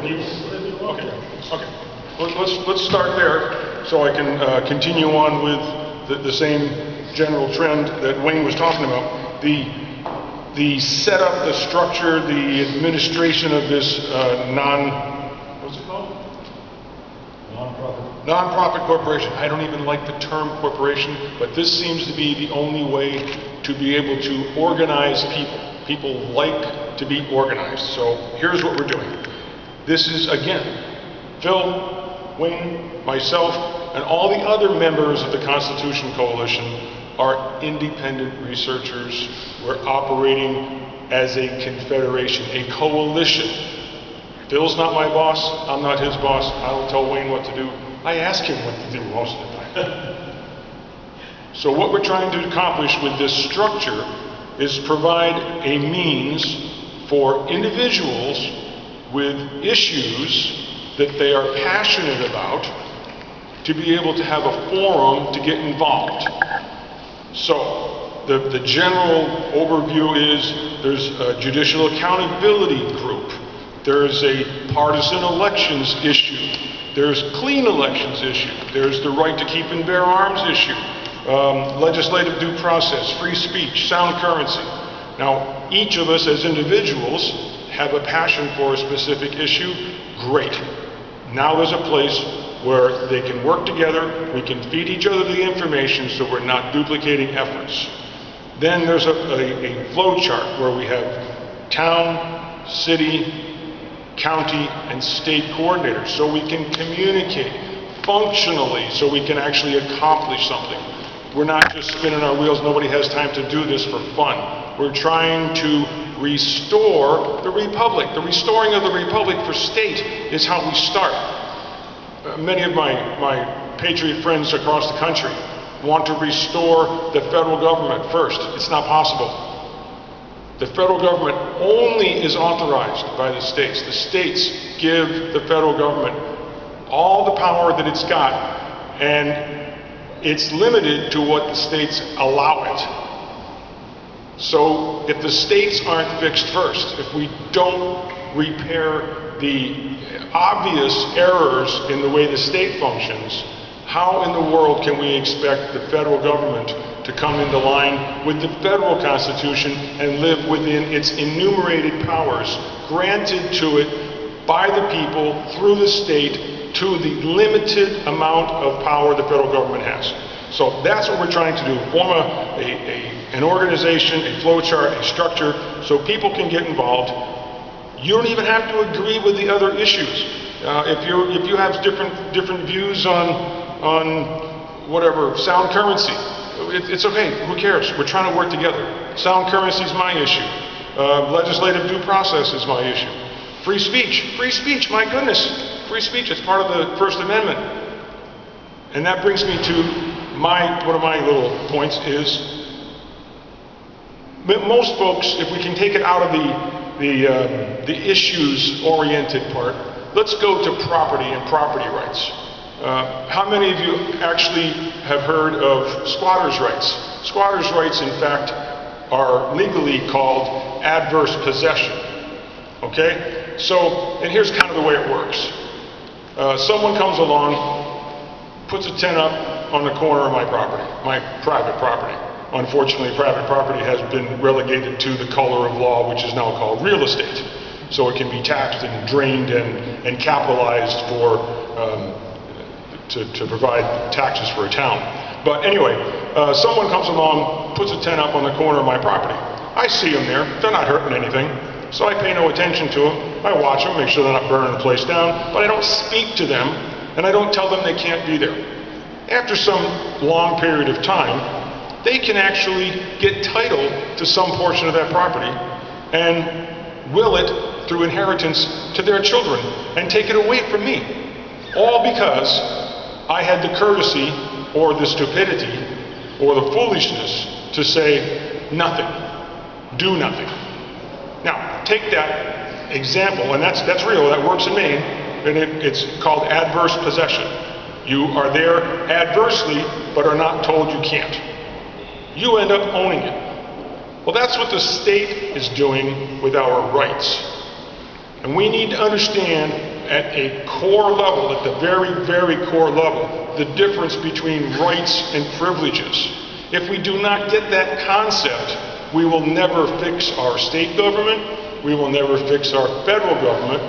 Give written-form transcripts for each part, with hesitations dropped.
Okay. Okay. Let's start there so I can continue on with the same general trend that Wayne was talking about. The setup, the structure, the administration of this what's it called? Non-profit corporation. I don't even like the term corporation, but this seems to be the only way to be able to organize people. People like to be organized. So here's what we're doing. This is, again, Phil, Wayne, myself, and all the other members of the Constitution Coalition are independent researchers. We're operating as a confederation, a coalition. Phil's not my boss, I'm not his boss. I don't tell Wayne what to do. I ask him what to do most of the time. So what we're trying to accomplish with this structure is provide a means for individuals with issues that they are passionate about to be able to have a forum to get involved. So the general overview is there's a judicial accountability group. There's a partisan elections issue. There's clean elections issue. There's the right to keep and bear arms issue. Legislative due process, free speech, sound currency. Now, each of us as individuals have a passion for a specific issue. Great. Now there's a place where they can work together, we can feed each other the information so we're not duplicating efforts. Then there's a flow chart where we have town, city, county, and state coordinators so we can communicate functionally so we can actually accomplish something. We're not just spinning our wheels, nobody has time to do this for fun. We're trying to restore the Republic. The restoring of the Republic for state is how we start. Many of my patriot friends across the country want to restore the federal government first. It's not possible. The federal government only is authorized by the states. The states give the federal government all the power that it's got, and it's limited to what the states allow it. So if the states aren't fixed first, if we don't repair the obvious errors in the way the state functions, how in the world can we expect the federal government to come into line with the federal Constitution and live within its enumerated powers granted to it by the people through the state to the limited amount of power the federal government has? So that's what we're trying to do, form an organization, a flow chart, a structure, so people can get involved. You don't even have to agree with the other issues. If you have different views on whatever, sound currency, it's okay, who cares? We're trying to work together. Sound currency is my issue. Legislative due process is my issue. Free speech, my goodness. Free speech, it's part of the First Amendment. And that brings me to one of my little points is, most folks, if we can take it out of the issues-oriented part, let's go to property and property rights. How many of you actually have heard of squatters' rights? Squatters' rights, in fact, are legally called adverse possession. Okay? So, and here's kind of the way it works. Someone comes along, puts a tent up on the corner of my property, my private property. Unfortunately, private property has been relegated to the color of law, which is now called real estate. So it can be taxed and drained and capitalized for to provide taxes for a town. But anyway, someone comes along, puts a tent up on the corner of my property. I see them there, they're not hurting anything, so I pay no attention to them. I watch them, make sure they're not burning the place down, but I don't speak to them, and I don't tell them they can't be there. After some long period of time, they can actually get title to some portion of that property and will it through inheritance to their children and take it away from me. All because I had the courtesy or the stupidity or the foolishness to say nothing, do nothing. Now, take that example, and that's real, that works in Maine, and it's called adverse possession. You are there adversely, but are not told you can't. You end up owning it. Well, that's what the state is doing with our rights. And we need to understand at a core level, at the very, very core level, the difference between rights and privileges. If we do not get that concept, we will never fix our state government, we will never fix our federal government.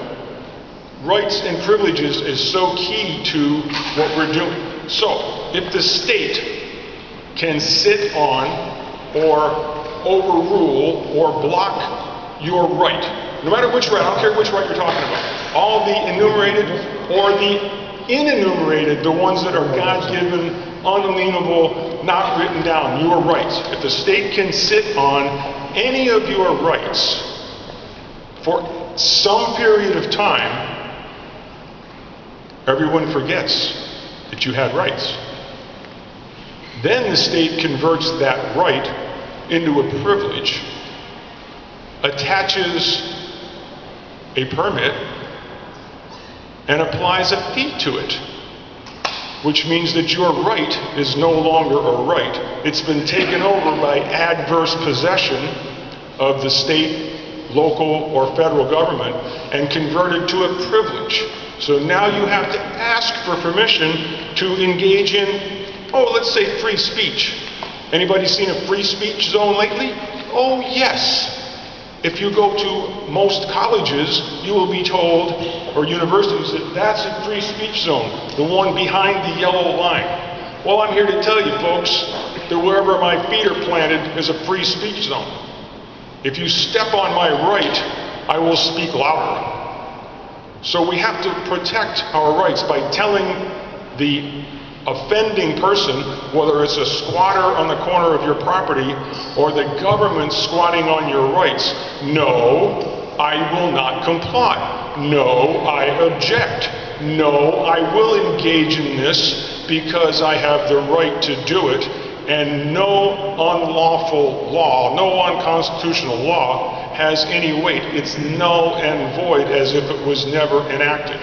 Rights and privileges is so key to what we're doing. So, if the state can sit on or overrule or block your right, no matter which right, I don't care which right you're talking about, all the enumerated or the inenumerated, the ones that are God-given, unalienable, not written down, your rights. If the state can sit on any of your rights for some period of time, everyone forgets that you had rights. Then the state converts that right into a privilege, attaches a permit, and applies a fee to it, which means that your right is no longer a right. It's been taken over by adverse possession of the state, local, or federal government and converted to a privilege. So now you have to ask for permission to engage in, let's say free speech. Anybody seen a free speech zone lately? Oh yes. If you go to most colleges, you will be told, or universities, that that's a free speech zone, the one behind the yellow line. Well, I'm here to tell you folks that wherever my feet are planted is a free speech zone. If you step on my right, I will speak louder. So we have to protect our rights by telling the offending person, whether it's a squatter on the corner of your property or the government squatting on your rights, no, I will not comply. No, I object. No, I will engage in this because I have the right to do it, and no unlawful law, no unconstitutional law has any weight. It's null and void as if it was never enacted.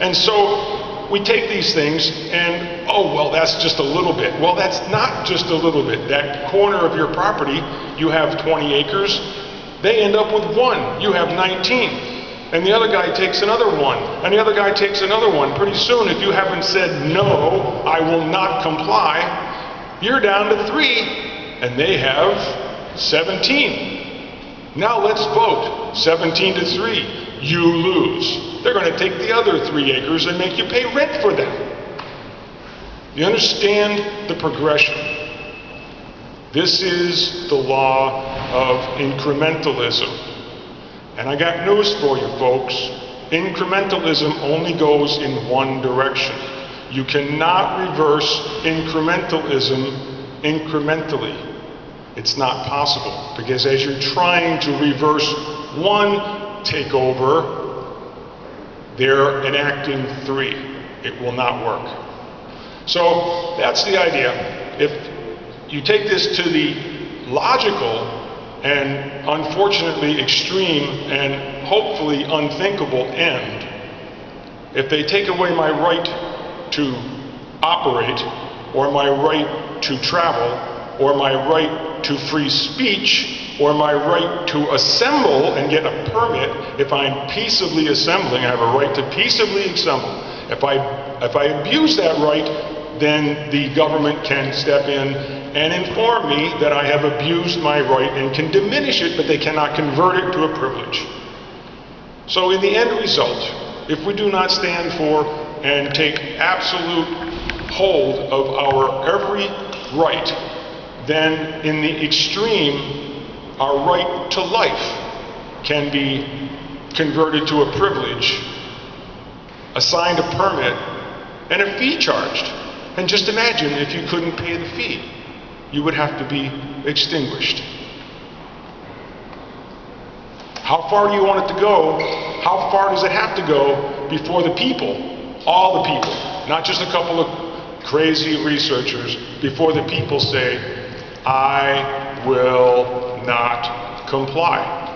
And so we take these things and, well, that's just a little bit. Well, that's not just a little bit. That corner of your property, you have 20 acres. They end up with 1. You have 19. And the other guy takes another 1. And the other guy takes another 1. Pretty soon, if you haven't said, no, I will not comply, you're down to 3. And they have 17. Now let's vote. 17 to 3. You lose. They're going to take the other 3 acres and make you pay rent for them. You understand the progression? This is the law of incrementalism. And I got news for you folks. Incrementalism only goes in one direction. You cannot reverse incrementalism incrementally. It's not possible, because as you're trying to reverse one takeover, they're enacting 3. It will not work. So that's the idea. If you take this to the logical and unfortunately extreme and hopefully unthinkable end, if they take away my right to operate, or my right to travel, or my right to free speech, or my right to assemble and get a permit, if I'm peaceably assembling, I have a right to peaceably assemble. If I abuse that right, then the government can step in and inform me that I have abused my right and can diminish it, but they cannot convert it to a privilege. So in the end result, if we do not stand for and take absolute hold of our every right, then in the extreme, our right to life can be converted to a privilege, assigned a permit, and a fee charged. And just imagine if you couldn't pay the fee, you would have to be extinguished. How far do you want it to go? How far does it have to go before the people, all the people, not just a couple of crazy researchers, before the people say, I will not comply?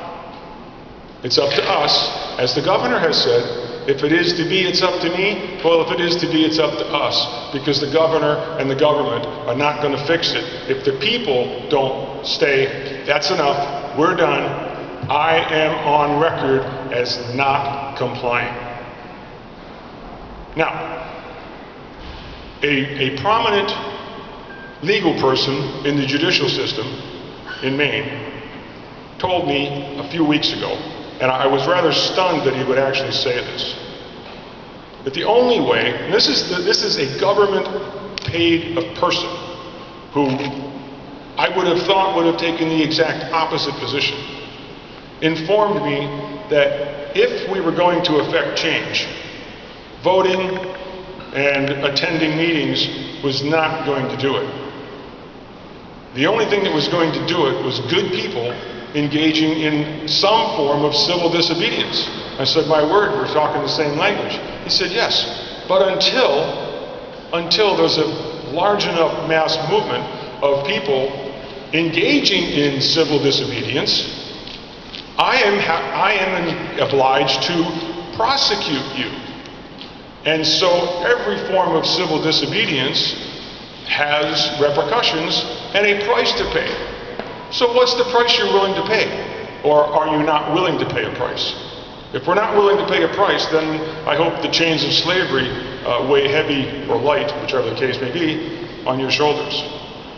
It's up to us. As the governor has said, if it is to be, it's up to me. Well, if it is to be, it's up to us, because the governor and the government are not going to fix it. If the people don't stay, that's enough, we're done, I am on record as not complying. Now, a prominent legal person in the judicial system in Maine told me a few weeks ago, and I was rather stunned that he would actually say this, that the only way, and this is a government-paid person who I would have thought would have taken the exact opposite position, informed me that if we were going to effect change, voting and attending meetings was not going to do it. The only thing that was going to do it was good people engaging in some form of civil disobedience. I said, my word, we're talking the same language. He said, yes, but until there's a large enough mass movement of people engaging in civil disobedience, I am obliged to prosecute you. And so every form of civil disobedience has repercussions and a price to pay. So what's the price you're willing to pay? Or are you not willing to pay a price? If we're not willing to pay a price, then I hope the chains of slavery weigh heavy or light, whichever the case may be, on your shoulders.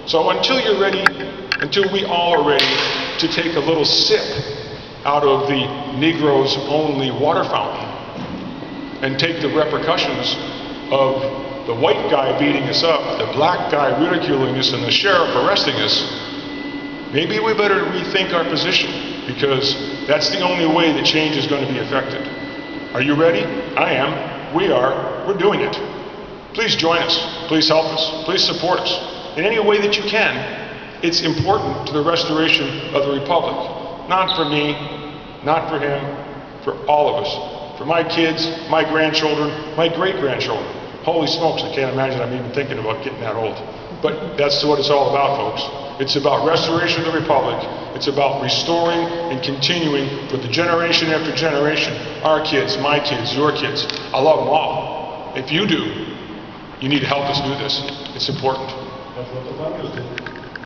So until you're ready, until we all are ready to take a little sip out of the Negroes only water fountain and take the repercussions of the white guy beating us up, the black guy ridiculing us, and the sheriff arresting us, maybe we better rethink our position, because that's the only way that change is going to be effected. Are you ready? I am. We are. We're doing it. Please join us. Please help us. Please support us. In any way that you can. It's important to the restoration of the Republic. Not for me, not for him, for all of us. For my kids, my grandchildren, my great-grandchildren. Holy smokes, I can't imagine I'm even thinking about getting that old. But that's what it's all about, folks. It's about restoration of the Republic. It's about restoring and continuing with the generation after generation, our kids, my kids, your kids. I love them all. If you do, you need to help us do this. It's important. That's what the funders do.